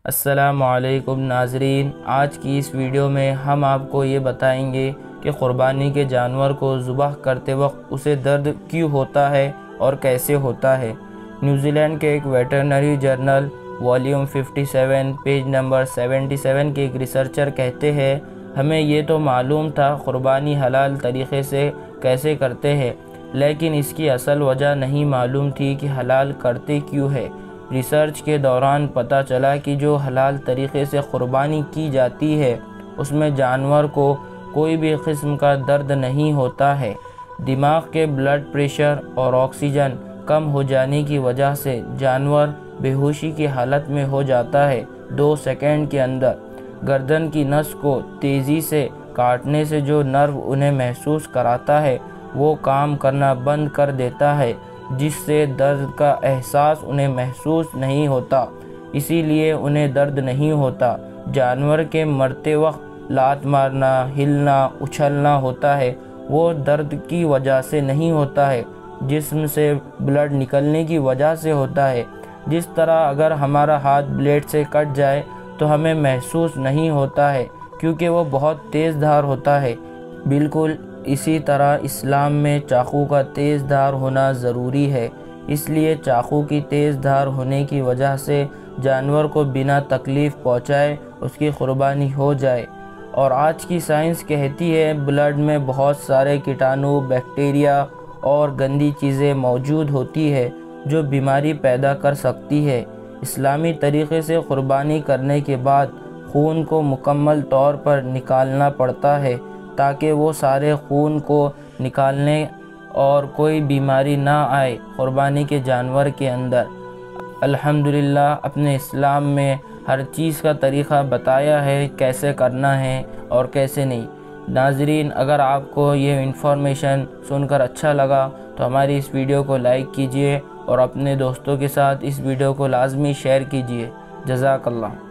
السلام علیکم ناظرین، آج کی اس ویڈیو میں ہم آپ کو یہ بتائیں گے کہ قربانی کے جانور کو ذبح کرتے وقت اسے درد کیوں ہوتا ہے اور کیسے ہوتا ہے۔ نیوزی لینڈ کے ایک veterinary journal volume 57 page number 77 کے ایک ریسرچر کہتے ہیں، ہمیں یہ تو معلوم تھا قربانی حلال طریقے سے کیسے کرتے ہیں، لیکن اس کی اصل وجہ نہیں معلوم تھی کہ حلال کرتے کیوں ہے۔ ریسرچ کے دوران پتہ چلا کہ جو حلال طریقے سے قربانی کی جاتی ہے اس میں جانور کو کوئی بھی قسم کا درد نہیں ہوتا ہے۔ دماغ کے بلڈ پریشر اور آکسیجن کم ہو جانے کی وجہ سے جانور بے ہوشی کی حالت میں ہو جاتا ہے۔ 2 سیکنڈ کے اندر گردن کی نس کو تیزی سے کاٹنے سے جو نرو انہیں محسوس کراتا ہے وہ کام کرنا بند کر دیتا ہے، جس سے درد کا احساس انہیں محسوس نہیں ہوتا، اسی لیے انہیں درد نہیں ہوتا۔ جانور کے مرتے وقت لات مارنا، ہلنا، اچھلنا ہوتا ہے، وہ درد کی وجہ سے نہیں ہوتا ہے، جسم سے بلڈ نکلنے کی وجہ سے ہوتا ہے۔ جس طرح اگر ہمارا ہاتھ بلیڈ سے کٹ جائے تو ہمیں محسوس نہیں ہوتا ہے کیونکہ وہ بہت تیز دھار ہوتا ہے۔ بالکل اسی طرح اسلام میں چاقو کا تیز دھار ہونا ضروری ہے، اس لیے چاقو کی تیز دھار ہونے کی وجہ سے جانور کو بنا تکلیف پہنچائے اس کی قربانی ہو جائے۔ اور آج کی سائنس کہتی ہے بلڈ میں بہت سارے کیٹانو، بیکٹیریا اور گندی چیزیں موجود ہوتی ہے جو بیماری پیدا کر سکتی ہے۔ اسلامی طریقے سے قربانی کرنے کے بعد خون کو مکمل طور پر نکالنا پڑتا ہے تاکہ وہ سارے خون کو نکالنے اور کوئی بیماری نہ آئے قربانی کے جانور کے اندر۔ الحمدللہ اپنے اسلام میں ہر چیز کا طریقہ بتایا ہے کیسے کرنا ہے اور کیسے نہیں۔ ناظرین، اگر آپ کو یہ انفارمیشن سن کر اچھا لگا تو ہماری اس ویڈیو کو لائک کیجئے اور اپنے دوستوں کے ساتھ اس ویڈیو کو لازمی شیئر کیجئے۔ جزاک اللہ۔